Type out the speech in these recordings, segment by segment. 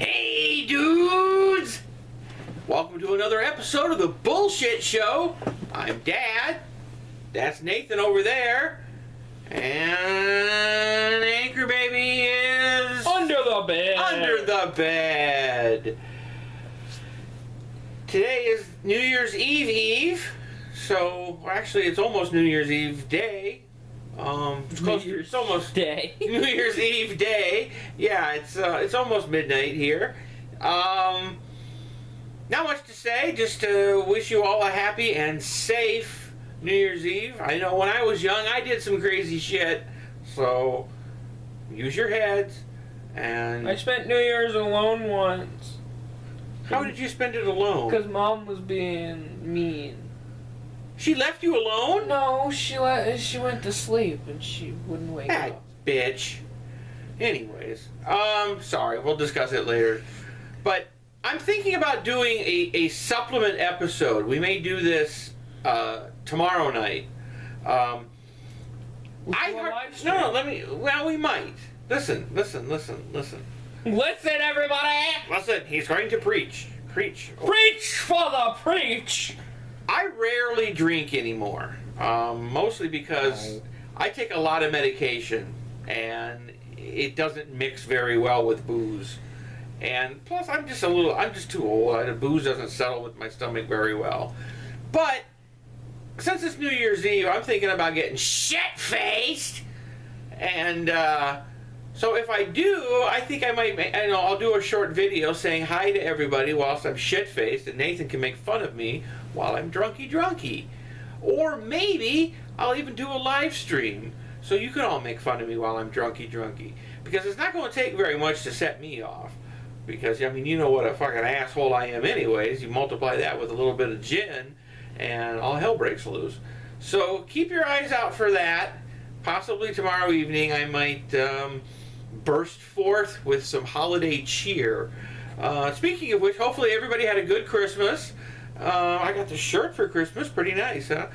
Hey, dudes! Welcome to another episode of the Bullshit Show. I'm Dad. That's Nathan over there. And Anchor Baby is... Under the bed. Under the bed. Today is New Year's Eve. So, actually, it's almost New Year's Eve day. It's almost day. New Year's Eve day. Yeah, it's almost midnight here. Not much to say. Just to wish you all a happy and safe New Year's Eve. I know when I was young, I did some crazy shit. So use your heads. And I spent New Year's alone once. How did you spend it alone? Because Mom was being mean. She left you alone? No, she went to sleep and she wouldn't wake That up. bitch. Anyways, sorry, we'll discuss it later. But I'm thinking about doing a supplement episode. We may do this tomorrow night. We'll do a live stream. Well, we might. Listen. Listen, everybody! Listen, he's going to preach. Preach. Preach for the preach! I rarely drink anymore, mostly because I take a lot of medication and it doesn't mix very well with booze. And plus, I'm just too old. Booze doesn't settle with my stomach very well. But since it's New Year's Eve, I'm thinking about getting shit-faced. And so if I do, I think I might. I'll do a short video saying hi to everybody whilst I'm shit-faced, and Nathan can make fun of me while I'm drunky. Or maybe I'll even do a live stream so you can all make fun of me while I'm drunky. Because it's not going to take very much to set me off. Because, I mean, you know what a fucking asshole I am anyways. You multiply that with a little bit of gin, and all hell breaks loose. So keep your eyes out for that. Possibly tomorrow evening I might burst forth with some holiday cheer. Speaking of which, hopefully everybody had a good Christmas. I got the shirt for Christmas. Pretty nice, huh?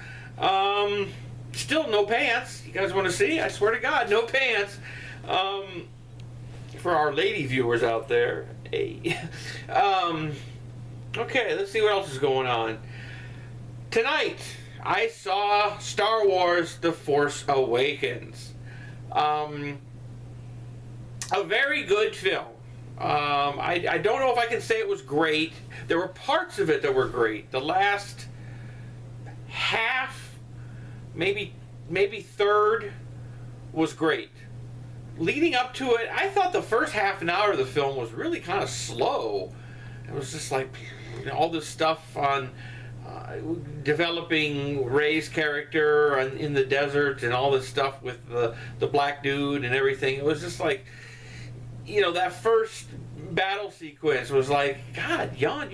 Still no pants. You guys want to see? I swear to God, no pants. For our lady viewers out there. Hey. Okay, let's see what else is going on. Tonight, I saw Star Wars The Force Awakens. A very good film. I don't know if I can say it was great. There were parts of it that were great. The last half, maybe third, was great. Leading up to it, I thought the first half an hour of the film was really kind of slow. It was just like all this stuff on developing Rey's character in the desert and all this stuff with the black dude and everything. It was just like, that first battle sequence was like, God, yawn.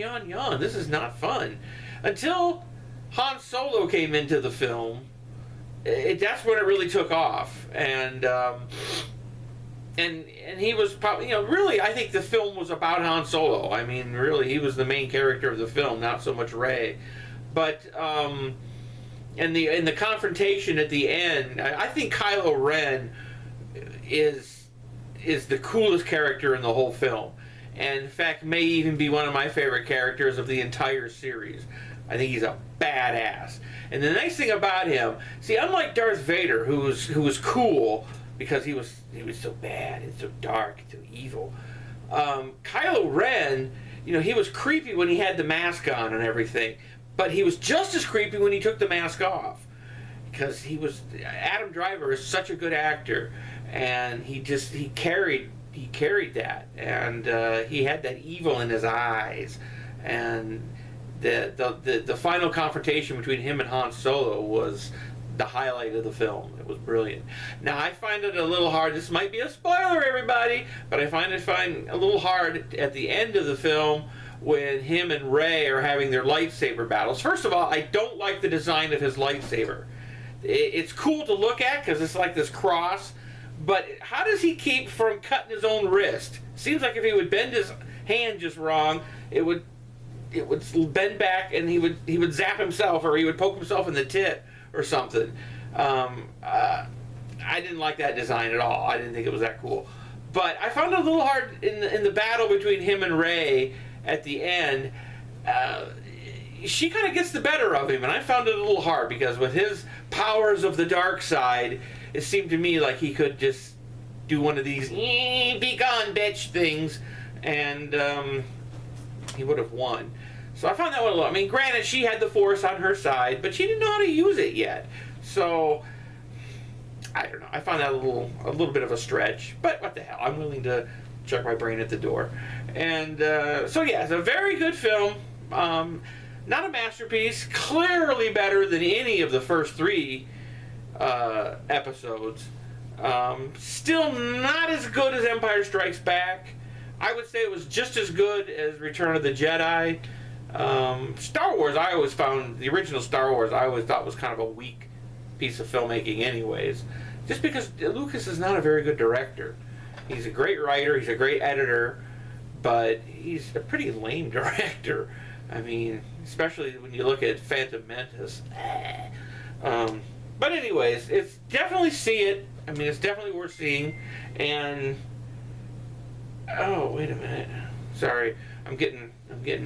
This is not fun. Until Han Solo came into the film, that's when it really took off. And he was probably, really, I think the film was about Han Solo. I mean, really, he was the main character of the film, not so much Rey. But and the confrontation at the end, I think Kylo Ren is the coolest character in the whole film, and in fact may even be one of my favorite characters of the entire series. I think he's a badass. And the nice thing about him, see, unlike Darth Vader, who was cool because he was so bad and so dark and so evil, Kylo Ren, he was creepy when he had the mask on and everything, but he was just as creepy when he took the mask off, because Adam Driver is such a good actor, and he carried that, and he had that evil in his eyes, and the final confrontation between him and Han Solo was the highlight of the film. It was brilliant. Now, I find it a little hard. This might be a spoiler, everybody, but I find it a little hard at the end of the film when him and Rey are having their lightsaber battles. First of all, I don't like the design of his lightsaber. It's cool to look at because it's like this cross, but how does he keep from cutting his own wrist? Seems like if he would bend his hand just wrong, it would bend back and he would zap himself, or he would poke himself in the tit or something. I didn't like that design at all. I didn't think it was that cool. But I found it a little hard in the battle between him and Rey at the end. She kind of gets the better of him, and I found it a little hard because with his powers of the dark side, it seemed to me like he could just do one of these "be gone, bitch" things, and he would have won. So I found that one a little. I mean, granted, she had the Force on her side, but she didn't know how to use it yet. So I don't know. I found that a little bit of a stretch, but what the hell? I'm willing to chuck my brain at the door. And so yeah, it's a very good film. Not a masterpiece. Clearly better than any of the first 3 episodes. Still not as good as Empire Strikes Back. I would say it was just as good as Return of the Jedi. Star Wars, I always found, the original Star Wars, I always thought was kind of a weak piece of filmmaking anyways. Just because Lucas is not a very good director. He's a great writer, he's a great editor, but he's a pretty lame director. I mean, especially when you look at Phantom Menace. But anyways, it's definitely see it. I mean, it's definitely worth seeing. And oh, wait a minute. Sorry, I'm getting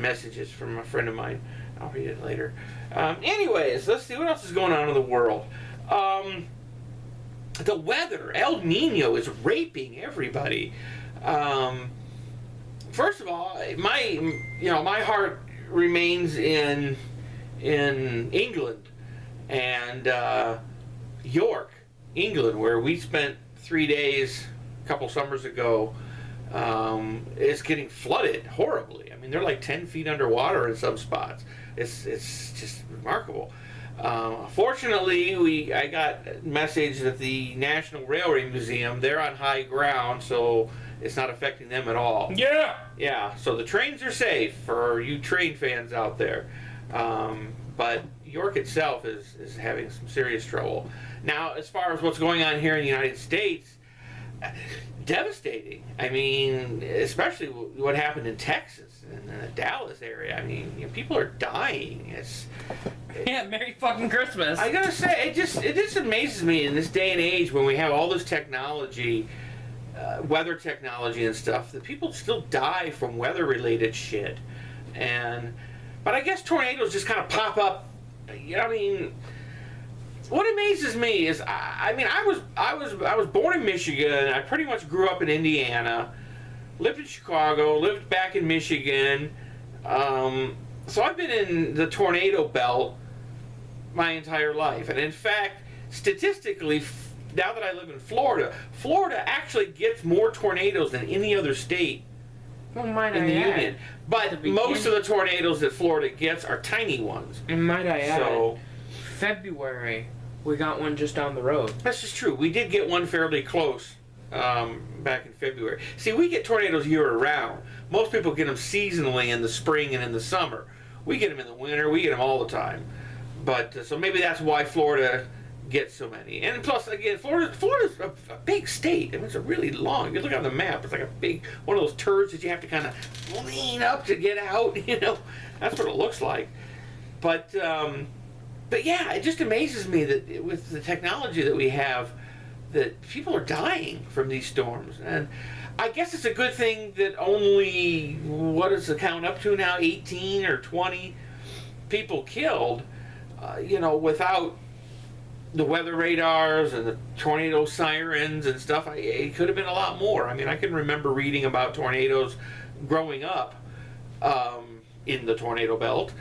messages from a friend of mine. I'll read it later. Anyways, let's see what else is going on in the world. The weather, El Nino, is raping everybody. First of all, my heart remains in England and York, England, where we spent 3 days a couple summers ago. It's getting flooded horribly. I mean, they're like 10 feet underwater in some spots. It's just remarkable. Fortunately, I got a message that the National Railway Museum, they're on high ground, so it's not affecting them at all. Yeah! Yeah, so the trains are safe for you train fans out there. But York itself is having some serious trouble. Now, as far as what's going on here in the United States, devastating. I mean, especially what happened in Texas and the Dallas area. I mean, people are dying. Yeah, Merry fucking Christmas. I gotta say, it just amazes me in this day and age when we have all this technology, weather technology and stuff, that people still die from weather-related shit. But I guess tornadoes just kind of pop up. You know, I mean, what amazes me is, I was born in Michigan. I pretty much grew up in Indiana, lived in Chicago, lived back in Michigan. So I've been in the tornado belt my entire life. And in fact, statistically, now that I live in Florida, Florida actually gets more tornadoes than any other state in the Union. But most of the tornadoes that Florida gets are tiny ones. And might I add, February, we got one just down the road. That's just true. We did get one fairly close back in February. See, we get tornadoes year-round. Most people get them seasonally in the spring and in the summer. We get them in the winter. We get them all the time. But so maybe that's why Florida gets so many. And plus, again, Florida's a big state. I mean, it's a really long. You look on the map, it's like a big one of those turds that you have to kind of lean up to get out. You know, that's what it looks like. But yeah, it just amazes me that with the technology that we have, that people are dying from these storms. And I guess it's a good thing that only, what is the count up to now, 18 or 20 people killed, without the weather radars and the tornado sirens and stuff. It could have been a lot more. I mean, I can remember reading about tornadoes growing up in the tornado belt,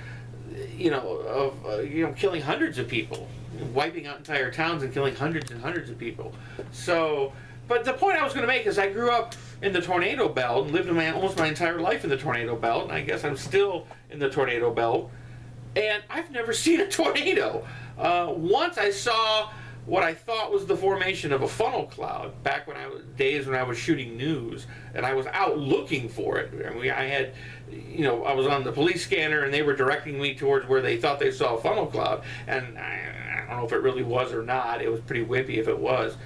killing hundreds of people, wiping out entire towns and killing hundreds and hundreds of people. So, but the point I was going to make is I grew up in the tornado belt and lived almost my entire life in the tornado belt, and I guess I'm still in the tornado belt, and I've never seen a tornado. Once I saw what I thought was the formation of a funnel cloud back when I was shooting news, and I was out looking for it. I mean, I was on the police scanner, and they were directing me towards where they thought they saw a funnel cloud, and I don't know if it really was or not. It was pretty wimpy if it was.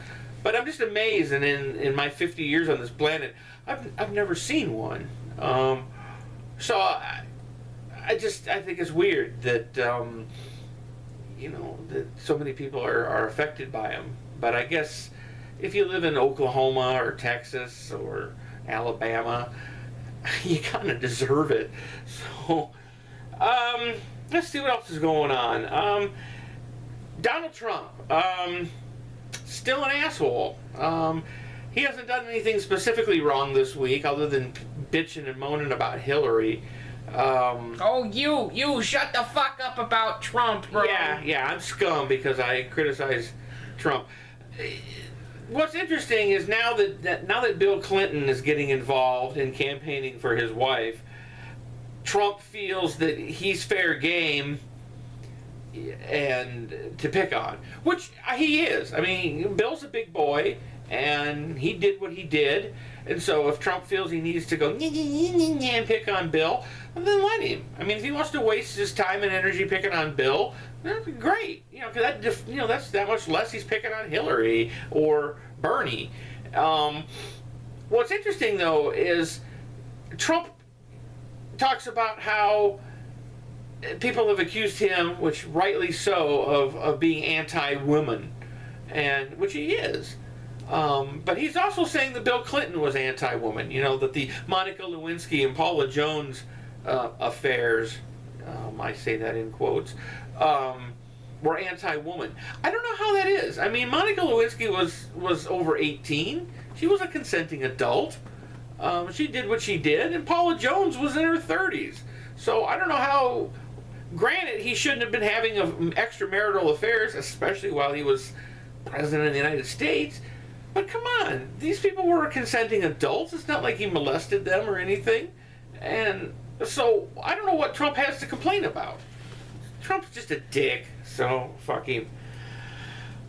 But I'm just amazed, and in my 50 years on this planet, I've never seen one. So I think it's weird that that so many people are affected by them. But I guess if you live in Oklahoma or Texas or Alabama, you kind of deserve it. So, let's see what else is going on. Donald Trump, still an asshole. He hasn't done anything specifically wrong this week other than bitching and moaning about Hillary. You shut the fuck up about Trump, bro. Yeah, I'm scum because I criticize Trump. What's interesting is now that Bill Clinton is getting involved in campaigning for his wife, Trump feels that he's fair game and to pick on, which he is. I mean, Bill's a big boy, and he did what he did. And so if Trump feels he needs to go and pick on Bill, then let him. I mean, if he wants to waste his time and energy picking on Bill, that's great. Because that's that much less he's picking on Hillary or Bernie. What's interesting, though, is Trump talks about how people have accused him, which rightly so, of being anti-woman, and which he is. But he's also saying that Bill Clinton was anti-woman. That the Monica Lewinsky and Paula Jones affairs, I say that in quotes, were anti-woman. I don't know how that is. I mean, Monica Lewinsky was over 18. She was a consenting adult. She did what she did, and Paula Jones was in her 30s. So I don't know how. Granted, he shouldn't have been having extramarital affairs, especially while he was president of the United States. But come on, these people were consenting adults. It's not like he molested them or anything. And so I don't know what Trump has to complain about. Trump's just a dick, so fuck him.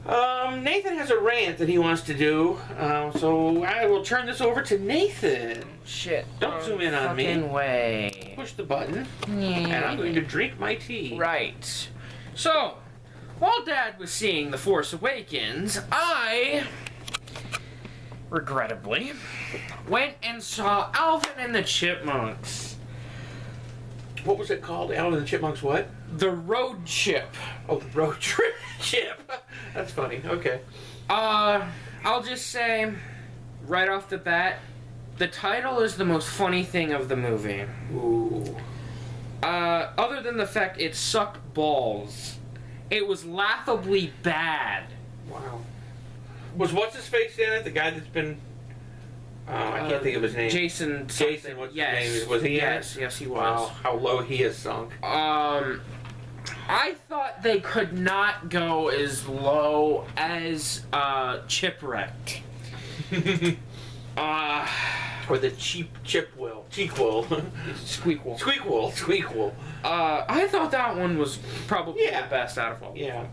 Nathan has a rant that he wants to do, so I will turn this over to Nathan. Shit. Don't zoom in on me. Fucking way. Push the button, Yeah. and I'm going to drink my tea. Right. So, while Dad was seeing The Force Awakens, I, regrettably, went and saw Alvin and the Chipmunks. What was it called? Alvin and the Chipmunks what? The Road Chip. Oh, the road trip chip. That's funny. Okay. I'll just say, right off the bat, the title is the most funny thing of the movie. Ooh. Other than the fact it sucked balls, it was laughably bad. Wow. Was what's-his-face in it? The guy that's been... I can't think of his name. Jason, what's yes. his name? Was he Yes, in it? yes, he was. Wow, how low he has sunk. I thought they could not go as low as Chipwrecked. Or the Cheekwill. Squeakwill. I thought that one was probably the best out of all. Yeah.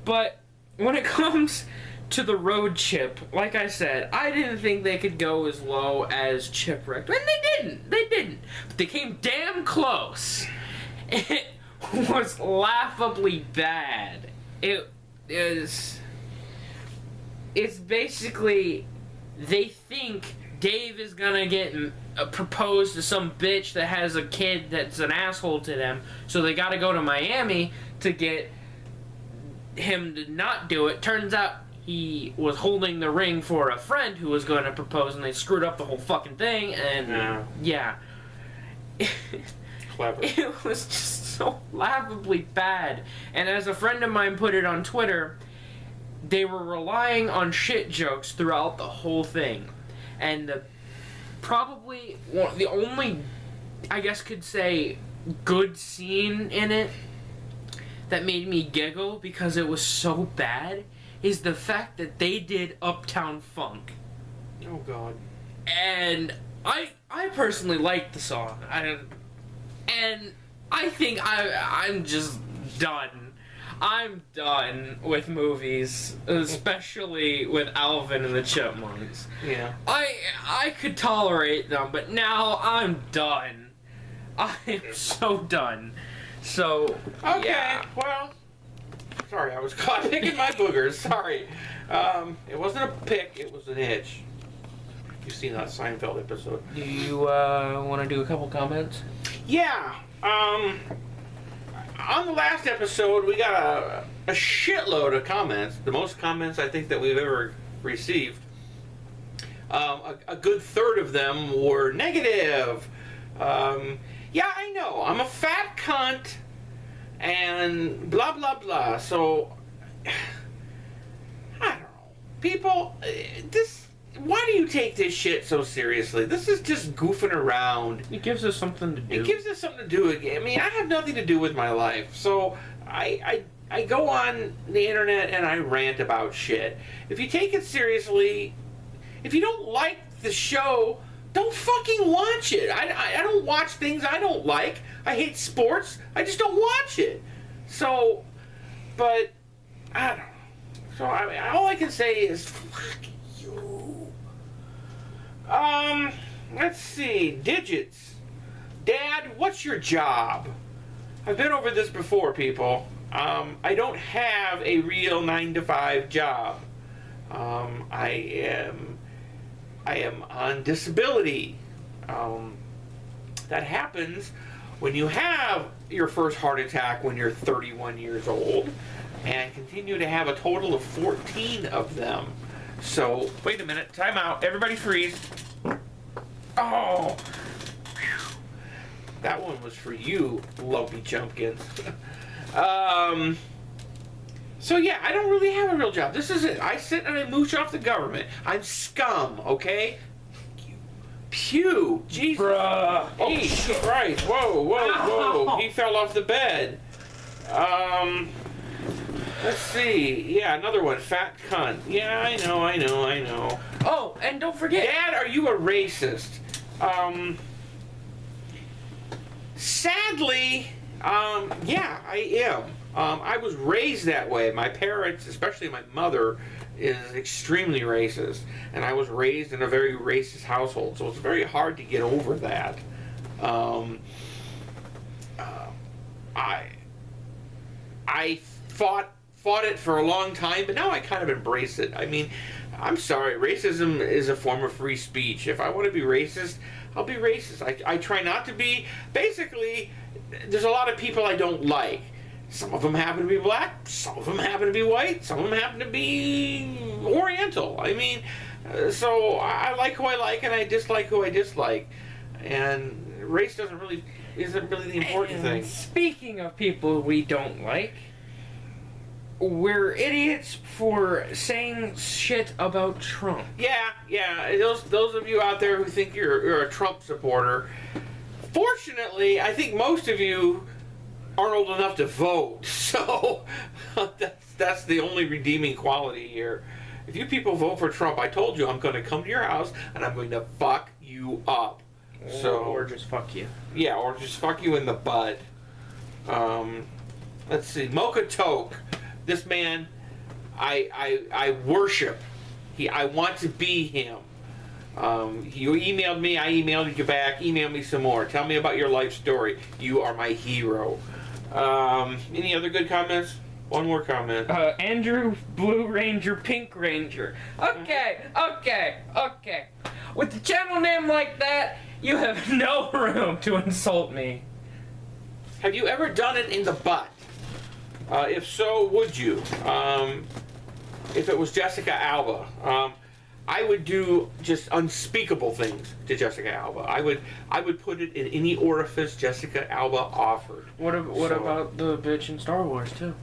But when it comes to the Road Chip, like I said, I didn't think they could go as low as Chipwrecked. And they didn't. But they came damn close. It was laughably bad. It's basically, they think Dave is gonna get proposed to some bitch that has a kid that's an asshole to them, so they gotta go to Miami to get him to not do it. Turns out he was holding the ring for a friend who was going to propose, and they screwed up the whole fucking thing, and yeah. Clever. It was just so laughably bad. And as a friend of mine put it on Twitter, they were relying on shit jokes throughout the whole thing. And the only, I guess could say, good scene in it that made me giggle because it was so bad is the fact that they did Uptown Funk. Oh, God. And I personally liked the song. And I think I'm just done. I'm done with movies, especially with Alvin and the Chipmunks. Yeah. I could tolerate them, but now I'm done. I'm so done. So, okay, yeah. Well, sorry, I was caught picking my boogers. Sorry. It wasn't a pick, it was an itch. You've seen that Seinfeld episode. Do you want to do a couple comments? Yeah. On the last episode, we got a shitload of comments. The most comments I think that we've ever received, a good third of them were negative. Yeah, I know, I'm a fat cunt, and blah, blah, blah. So, I don't know. People, why do you take this shit so seriously? This is just goofing around. It gives us something to do. It gives us something to do again. I mean, I have nothing to do with my life, so I go on the internet and I rant about shit. If you take it seriously, if you don't like the show, don't fucking watch it. I don't watch things I don't like. I hate sports. I just don't watch it. So, but, I don't know. So, I mean, all I can say is, fuck you. Let's see. Digits. Dad, what's your job? I've been over this before, people. I don't have a real 9-to-5 job. I am on disability. That happens when you have your first heart attack when you're 31 years old and continue to have a total of 14 of them. So, wait a minute, time out, everybody freeze. Oh, whew. That one was for you, Lumpy Chumpkins. So yeah, I don't really have a real job. This is it. I sit and I mooch off the government. I'm scum, okay? Pew! Jesus. Bruh. Oh, shit. Christ. Whoa, whoa, whoa. Ow. He fell off the bed. Let's see. Yeah, another one. Fat cunt. Yeah, I know. Oh, and don't forget. Dad, are you a racist? Sadly, yeah, I am. I was raised that way. My parents, especially my mother, is extremely racist, and I was raised in a very racist household, so it's very hard to get over that. I fought it for a long time, but now I kind of embrace it. I mean, I'm sorry, racism is a form of free speech. If I want to be racist, I'll be racist. I try not to be. Basically, there's a lot of people I don't like. Some of them happen to be black, some of them happen to be white, some of them happen to be Oriental. I mean, so I like who I like and I dislike who I dislike. And race isn't really the important thing. Speaking of people we don't like, we're idiots for saying shit about Trump. Yeah. Those of you out there who think you're a Trump supporter, fortunately, I think most of you aren't old enough to vote, so that's the only redeeming quality here. If you people vote for Trump, I told you I'm going to come to your house and I'm going to fuck you up. Or just fuck you. Yeah, or just fuck you in the butt. Let's see, Mocha Toke. This man, I worship. I want to be him. You emailed me, I emailed you back. Email me some more. Tell me about your life story. You are my hero. Any other good comments? One more comment. Andrew Blue Ranger, Pink Ranger. Okay. With a channel name like that, you have no room to insult me. Have you ever done it in the butt? If so, would you? If it was Jessica Alba, I would do just unspeakable things to Jessica Alba. I would put it in any orifice Jessica Alba offered. What about the bitch in Star Wars too?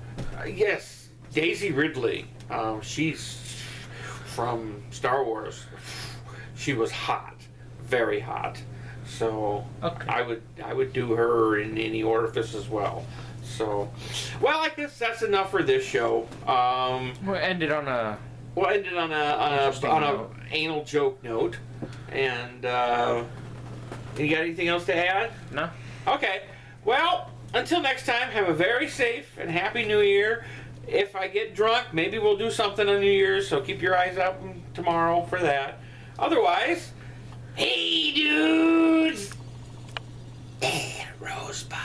Yes, Daisy Ridley. She's from Star Wars. She was hot, very hot. So okay. I would do her in any orifice as well. So, well, I guess that's enough for this show. We'll end it on a. We'll end it on a anal joke note. And you got anything else to add? No. Okay. Well, until next time, have a very safe and happy New Year. If I get drunk, maybe we'll do something on New Year's, so keep your eyes out tomorrow for that. Otherwise, hey dudes! Rosebud.